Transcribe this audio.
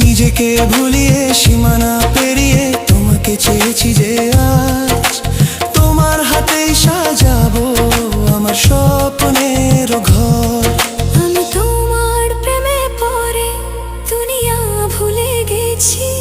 নিজেকে ভুলিয়ে সীমানা পেরিয়ে তোমাকে চেয়েছি যে আজ তোমার হাতেই সাজাবো আমার স্বপ্নের ঘর। আমি তোমার প্রেমে পড়ে দুনিয়া ভুলে গেছি।